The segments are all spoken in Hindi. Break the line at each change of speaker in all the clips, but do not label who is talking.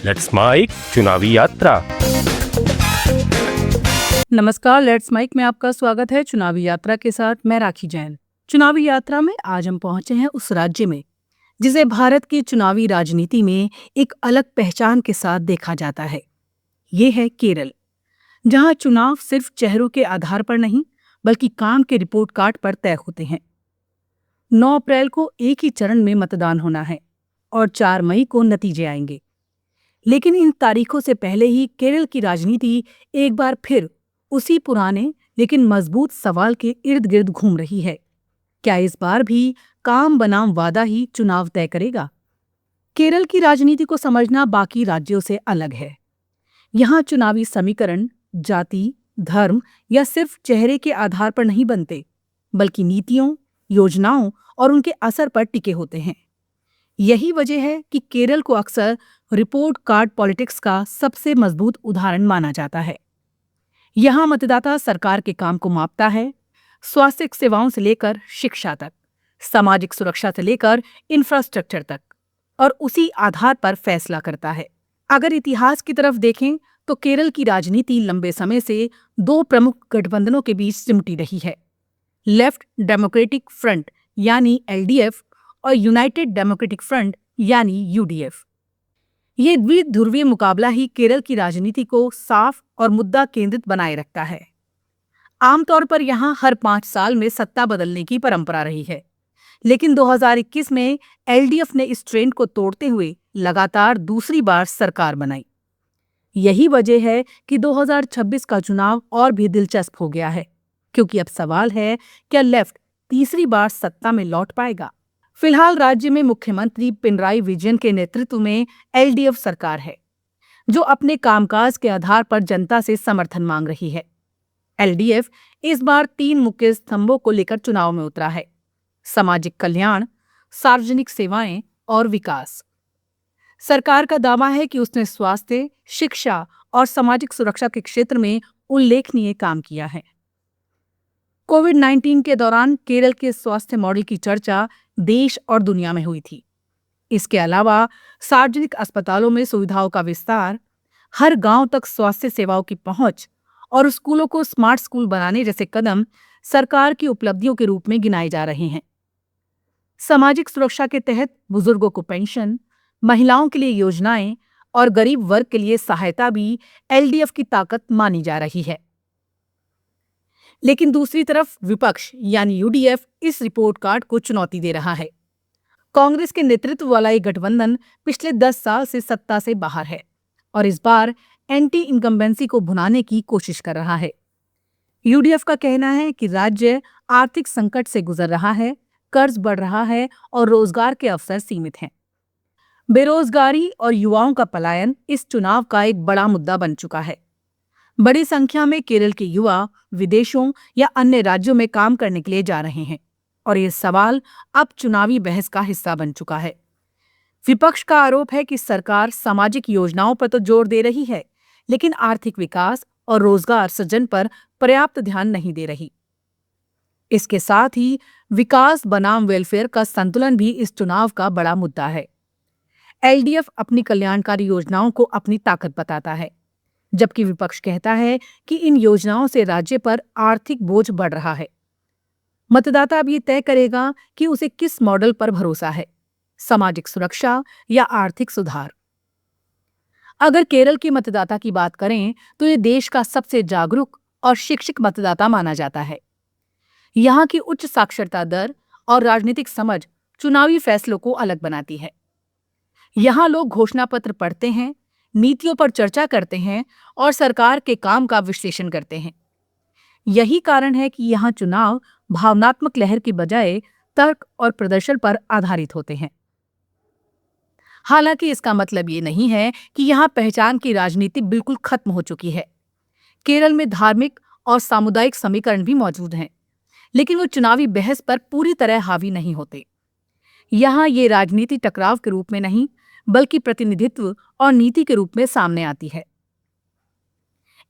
लेट्स माइक चुनावी यात्रा।
नमस्कार, लेट्स माइक में आपका स्वागत है। चुनावी यात्रा के साथ मैं राखी जैन। चुनावी यात्रा में आज हम पहुंचे हैं उस राज्य में जिसे भारत की चुनावी राजनीति में एक अलग पहचान के साथ देखा जाता है। ये है केरल, जहां चुनाव सिर्फ चेहरों के आधार पर नहीं बल्कि काम के रिपोर्ट कार्ड पर तय होते हैं। 9 अप्रैल को एक ही चरण में मतदान होना है और 4 मई को नतीजे आएंगे। लेकिन इन तारीखों से पहले ही केरल की राजनीति एक बार फिर उसी पुराने लेकिन मजबूत सवाल के इर्द गिर्द घूम रही है। क्या इस बार भी काम बनाम वादा ही चुनाव तय करेगा? केरल की राजनीति को समझना बाकी राज्यों से अलग है। यहाँ चुनावी समीकरण जाति, धर्म या सिर्फ चेहरे के आधार पर नहीं बनते, बल्कि नीतियों, योजनाओं और उनके असर पर टिके होते हैं। यही वजह है कि केरल को अक्सर रिपोर्ट कार्ड पॉलिटिक्स का सबसे मजबूत उदाहरण माना जाता है। यहाँ मतदाता सरकार के काम को मापता है, स्वास्थ्य सेवाओं से लेकर शिक्षा तक, सामाजिक सुरक्षा से लेकर इंफ्रास्ट्रक्चर तक, और उसी आधार पर फैसला करता है। अगर इतिहास की तरफ देखें तो केरल की राजनीति लंबे समय से 2 प्रमुख गठबंधनों के बीच सिमटी रही है, लेफ्ट डेमोक्रेटिक फ्रंट यानी LDF और यूनाइटेड डेमोक्रेटिक फ्रंट यानी UDF। ये द्विध्रुवीय मुकाबला ही केरल की राजनीति को साफ और मुद्दा केंद्रित बनाए रखता है। आमतौर पर यहाँ हर 5 साल में सत्ता बदलने की परंपरा रही है, लेकिन 2021 में LDF ने इस ट्रेंड को तोड़ते हुए लगातार दूसरी बार सरकार बनाई। यही वजह है कि 2026 का चुनाव और भी दिलचस्प हो गया है, क्योंकि अब सवाल है, क्या लेफ्ट तीसरी बार सत्ता में लौट पाएगा? फिलहाल राज्य में मुख्यमंत्री पिनराई विजयन के नेतृत्व में LDF सरकार है, जो अपने कामकाज के आधार पर जनता से समर्थन मांग रही है। LDF इस बार 3 मुख्य स्तंभों को लेकर चुनाव में उतरा है: सामाजिक कल्याण, सार्वजनिक सेवाएं और विकास। सरकार का दावा है कि उसने स्वास्थ्य, शिक्षा और सामाजिक सुरक्षा के क्षेत्र में उल्लेखनीय काम किया है। कोविड-19 के दौरान केरल के स्वास्थ्य मॉडल की चर्चा देश और दुनिया में हुई थी। इसके अलावा सार्वजनिक अस्पतालों में सुविधाओं का विस्तार, हर गांव तक स्वास्थ्य सेवाओं की पहुंच और स्कूलों को स्मार्ट स्कूल बनाने जैसे कदम सरकार की उपलब्धियों के रूप में गिनाए जा रहे हैं। सामाजिक सुरक्षा के तहत बुजुर्गों को पेंशन, महिलाओं के लिए योजनाएं और गरीब वर्ग के लिए सहायता भी LDF की ताकत मानी जा रही है। लेकिन दूसरी तरफ विपक्ष यानी UDF इस रिपोर्ट कार्ड को चुनौती दे रहा है। कांग्रेस के नेतृत्व वाला ये गठबंधन पिछले 10 साल से सत्ता से बाहर है और इस बार एंटी इनकम्बेंसी को भुनाने की कोशिश कर रहा है। UDF का कहना है कि राज्य आर्थिक संकट से गुजर रहा है, कर्ज बढ़ रहा है और रोजगार के अवसर सीमित हैं। बेरोजगारी और युवाओं का पलायन इस चुनाव का एक बड़ा मुद्दा बन चुका है। बड़ी संख्या में केरल के युवा विदेशों या अन्य राज्यों में काम करने के लिए जा रहे हैं और ये सवाल अब चुनावी बहस का हिस्सा बन चुका है। विपक्ष का आरोप है कि सरकार सामाजिक योजनाओं पर तो जोर दे रही है, लेकिन आर्थिक विकास और रोजगार सृजन पर पर्याप्त ध्यान नहीं दे रही। इसके साथ ही विकास बनाम वेलफेयर का संतुलन भी इस चुनाव का बड़ा मुद्दा है। LDF अपनी कल्याणकारी योजनाओं को अपनी ताकत बताता है, जबकि विपक्ष कहता है कि इन योजनाओं से राज्य पर आर्थिक बोझ बढ़ रहा है। मतदाता अब ये तय करेगा कि उसे किस मॉडल पर भरोसा है, सामाजिक सुरक्षा या आर्थिक सुधार। अगर केरल के मतदाता की बात करें तो ये देश का सबसे जागरूक और शिक्षित मतदाता माना जाता है। यहाँ की उच्च साक्षरता दर और राजनीतिक समझ चुनावी फैसलों को अलग बनाती है। यहाँ लोग घोषणा पत्र पढ़ते हैं, नीतियों पर चर्चा करते हैं और सरकार के काम का विश्लेषण करते हैं। यही कारण है कि यहाँ चुनाव भावनात्मक लहर की बजाय तर्क और प्रदर्शन पर आधारित होते हैं। हालांकि इसका मतलब ये नहीं है कि यहाँ पहचान की राजनीति बिल्कुल खत्म हो चुकी है। केरल में धार्मिक और सामुदायिक समीकरण भी मौजूद हैं, लेकिन वो चुनावी बहस पर पूरी तरह हावी नहीं होते। यहाँ ये राजनीति टकराव के रूप में नहीं, बल्कि प्रतिनिधित्व और नीति के रूप में सामने आती है।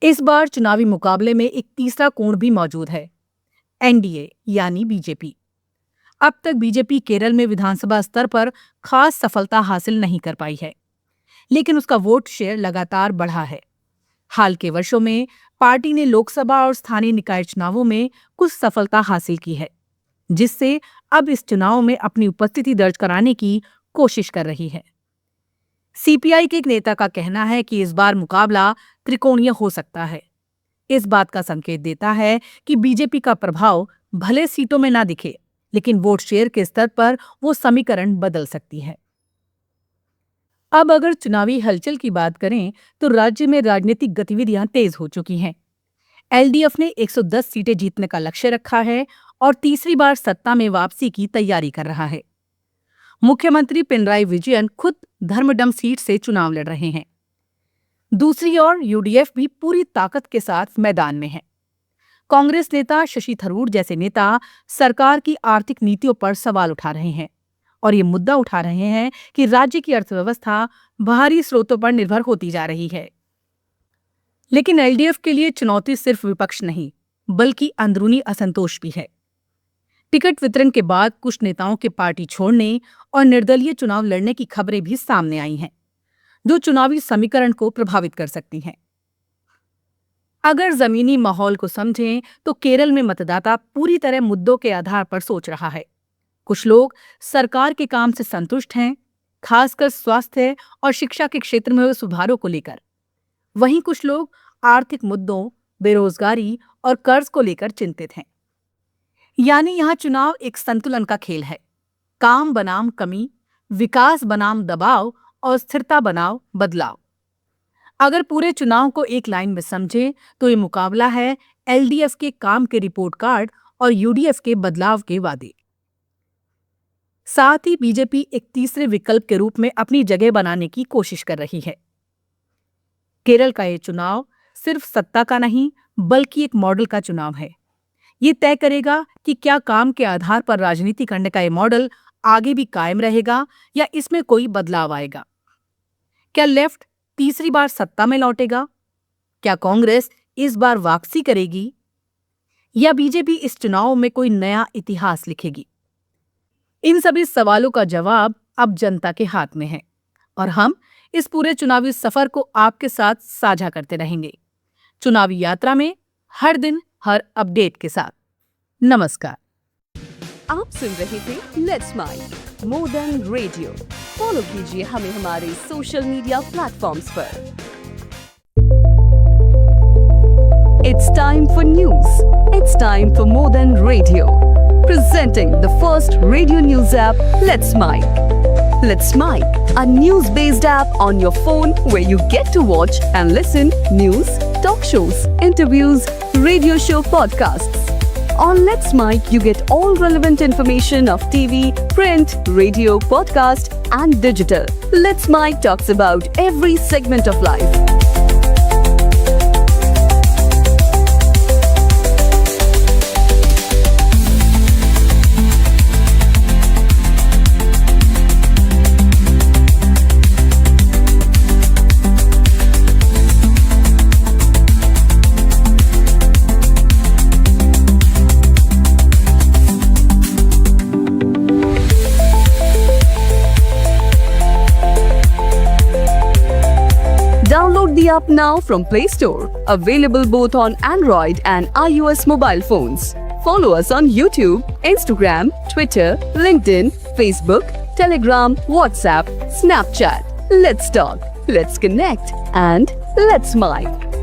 इस बार चुनावी मुकाबले में एक तीसरा कोण भी मौजूद है, NDA यानी बीजेपी। अब तक बीजेपी केरल में विधानसभा स्तर पर खास सफलता हासिल नहीं कर पाई है। लेकिन उसका वोट शेयर लगातार बढ़ा है। हाल के वर्षों में पार्टी ने लोकसभा और स्थानीय निकाय चुनावों में कुछ सफलता हासिल की है, जिससे अब इस चुनाव में अपनी उपस्थिति दर्ज कराने की कोशिश कर रही है। सीपीआई के एक नेता का कहना है कि इस बार मुकाबला त्रिकोणीय हो सकता है। इस बात का संकेत देता है कि बीजेपी का प्रभाव भले सीटों में ना दिखे, लेकिन वोट शेयर के स्तर पर वो समीकरण बदल सकती है। अब अगर चुनावी हलचल की बात करें तो राज्य में राजनीतिक गतिविधियां तेज हो चुकी हैं। एलडीएफ ने 110 सीटें जीतने का लक्ष्य रखा है और तीसरी बार सत्ता में वापसी की तैयारी कर रहा है। मुख्यमंत्री पिनराई विजयन खुद धर्मडम सीट से चुनाव लड़ रहे हैं। दूसरी ओर यूडीएफ भी पूरी ताकत के साथ मैदान में है। कांग्रेस नेता शशि थरूर जैसे नेता सरकार की आर्थिक नीतियों पर सवाल उठा रहे हैं और ये मुद्दा उठा रहे हैं कि राज्य की अर्थव्यवस्था बाहरी स्रोतों पर निर्भर होती जा रही है। लेकिन एलडीएफ के लिए चुनौती सिर्फ विपक्ष नहीं, बल्कि अंदरूनी असंतोष भी है। टिकट वितरण के बाद कुछ नेताओं के पार्टी छोड़ने और निर्दलीय चुनाव लड़ने की खबरें भी सामने आई हैं, जो चुनावी समीकरण को प्रभावित कर सकती हैं। अगर जमीनी माहौल को समझें तो केरल में मतदाता पूरी तरह मुद्दों के आधार पर सोच रहा है। कुछ लोग सरकार के काम से संतुष्ट हैं, खासकर स्वास्थ्य और शिक्षा के क्षेत्र में हुए सुधारों को लेकर। वहीं कुछ लोग आर्थिक मुद्दों, बेरोजगारी और कर्ज को लेकर चिंतित हैं। यानी यहां चुनाव एक संतुलन का खेल है। काम बनाम कमी, विकास बनाम दबाव और स्थिरता बनाम बदलाव। अगर पूरे चुनाव को एक लाइन में समझे तो ये मुकाबला है एलडीएफ के काम के रिपोर्ट कार्ड और यूडीएफ के बदलाव के वादे। साथ ही बीजेपी एक तीसरे विकल्प के रूप में अपनी जगह बनाने की कोशिश कर रही है। केरल का ये चुनाव सिर्फ सत्ता का नहीं, बल्कि एक मॉडल का चुनाव है। ये तय करेगा कि क्या काम के आधार पर राजनीति करने का ये मॉडल आगे भी कायम रहेगा या इसमें कोई बदलाव आएगा। क्या लेफ्ट तीसरी बार सत्ता में लौटेगा? क्या कांग्रेस इस बार वापसी करेगी? या बीजेपी इस चुनाव में कोई नया इतिहास लिखेगी? इन सभी सवालों का जवाब अब जनता के हाथ में है और हम इस पूरे चुनावी सफर को आपके साथ साझा करते रहेंगे, चुनावी यात्रा में हर दिन हर अपडेट के साथ। नमस्कार।
आप सुन रहे थे let's mic more than radio. Follow कीजिए हमें हमारे सोशल मीडिया प्लेटफॉर्म्स पर। It's time for news. It's time for more than radio. Presenting the first radio news app, Let's Mic. Let's Mic, a news-based app on your phone where you get to watch and listen news, talk shows, interviews, radio show podcasts. On Let's Mic, you get all relevant information of TV, print, radio, podcast, and digital. Let's Mic talks about every segment of life. Download the app now from Play Store. Available both on Android and iOS mobile phones. Follow us on YouTube, Instagram, Twitter, LinkedIn, Facebook, Telegram, WhatsApp, Snapchat. Let's talk, let's connect, and let's mic.